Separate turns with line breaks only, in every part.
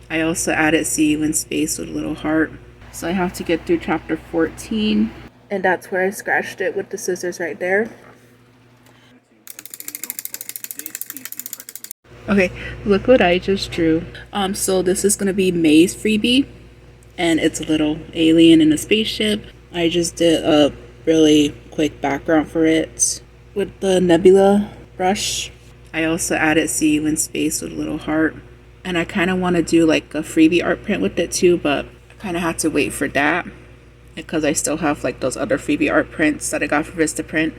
I also added see you in space with a little heart. So I have to get through chapter 14. And that's where I scratched it with the scissors right there. Okay, look what I just drew. So this is gonna be May's freebie, and it's a little alien in a spaceship. I just did a really quick background for it with the nebula brush. I also added see you in space with a little heart. And I kind of want to do like a freebie art print with it too, but I kind of had to wait for that because I still have like those other freebie art prints that I got for Vistaprint.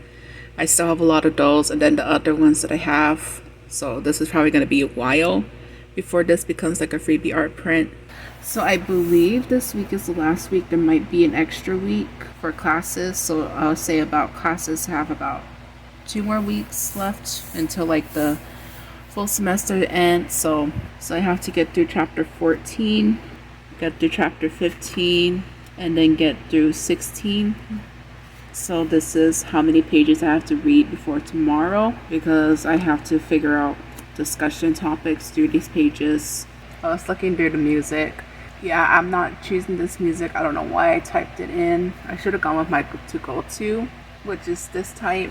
I still have a lot of those, and then the other ones that I have. So this is probably going to be a while before this becomes like a freebie art print. So I believe this week is the last week. There might be an extra week for classes. So I'll say about classes have about 2 more weeks left until like the full semester ends. So I have to get through chapter 14, get through chapter 15, and then get through 16. So this is how many pages I have to read before tomorrow, because I have to figure out discussion topics through these pages. I was looking through the music. Yeah, I'm not choosing this music. I don't know why I typed it in. I should have gone with my to-go-to, which is this type.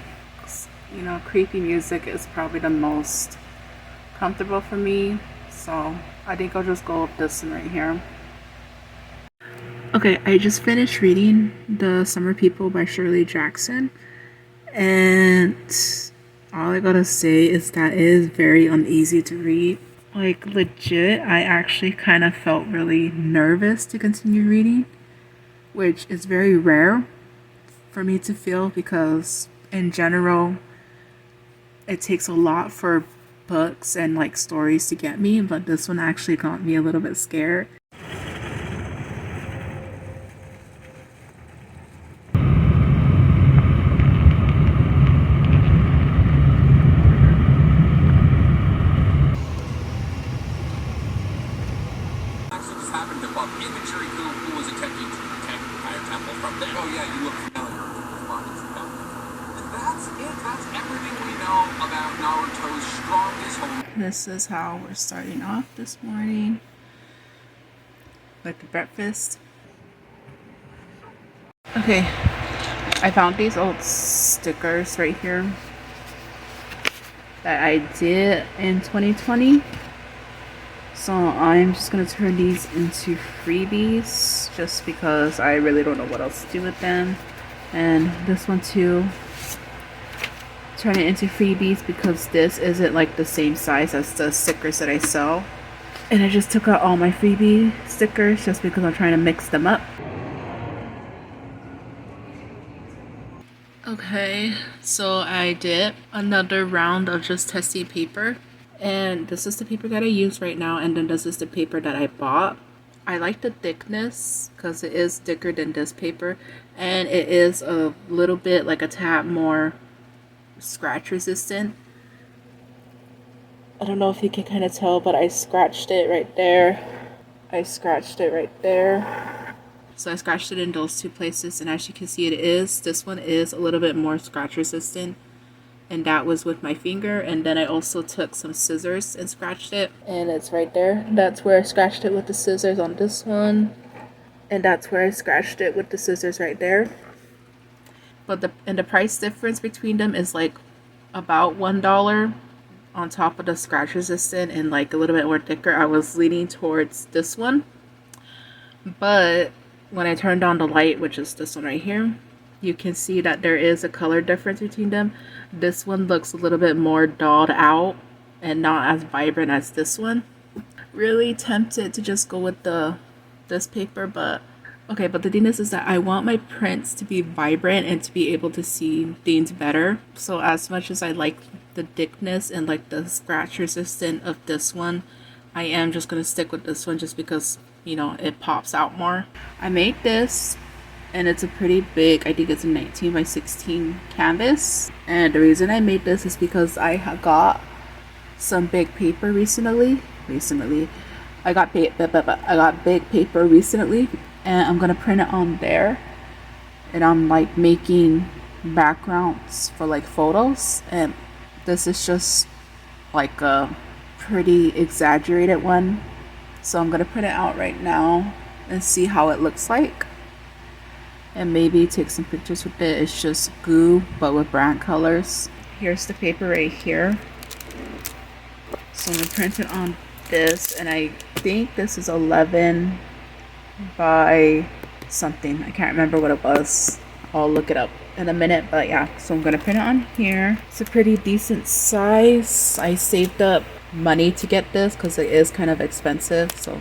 You know, creepy music is probably the most comfortable for me. So I think I'll just go with this one right here. Okay, I just finished reading The Summer People by Shirley Jackson, and all I gotta say is that it is very uneasy to read. Like, legit, I actually kind of felt really nervous to continue reading, which is very rare for me to feel because in general it takes a lot for books and like stories to get me, but this one actually got me a little bit scared. This is how we're starting off this morning with the breakfast. Okay, I found these old stickers right here that I did in 2020. So I'm just gonna turn these into freebies just because I really don't know what else to do with them. And this one too, turn it into freebies because this isn't like the same size as the stickers that I sell. And I just took out all my freebie stickers just because I'm trying to mix them up. Okay, so I did another round of just testing paper, and this is the paper that I use right now, and then this is the paper that I bought. I like the thickness because it is thicker than this paper, and it is a little bit like a tad more scratch resistant. I don't know if you can kind of tell, but I scratched it right there. I scratched it right there. So I scratched it in those two places, and as you can see, this one is a little bit more scratch resistant, and that was with my finger. And then I also took some scissors and scratched it, and it's right there. That's where I scratched it with the scissors on this one, and that's where I scratched it with the scissors right there. But the price difference between them is like about $1 on top of the scratch resistant and like a little bit more thicker. I was leaning towards this one, but when I turned on the light, which is this one right here, you can see that there is a color difference between them. This one looks a little bit more dulled out and not as vibrant as this one. Really tempted to just go with this paper, but okay, but the thing is that I want my prints to be vibrant and to be able to see things better. So as much as I like the thickness and like the scratch resistant of this one, I am just gonna stick with this one just because, you know, it pops out more. I made this, and it's a pretty big, I think it's a 19 by 16 canvas. And the reason I made this is because I got some big paper recently. I got big paper recently, and I'm gonna print it on there. And I'm like making backgrounds for like photos, and this is just like a pretty exaggerated one. So I'm gonna print it out right now and see how it looks like, and maybe take some pictures with it. It's just glue but with brand colors. Here's the paper right here. So I'm gonna print it on this, and I think this is 11 by something. I can't remember what it was. I'll look it up in a minute, but yeah. So I'm gonna print it on here. It's a pretty decent size. I saved up money to get this because it is kind of expensive, so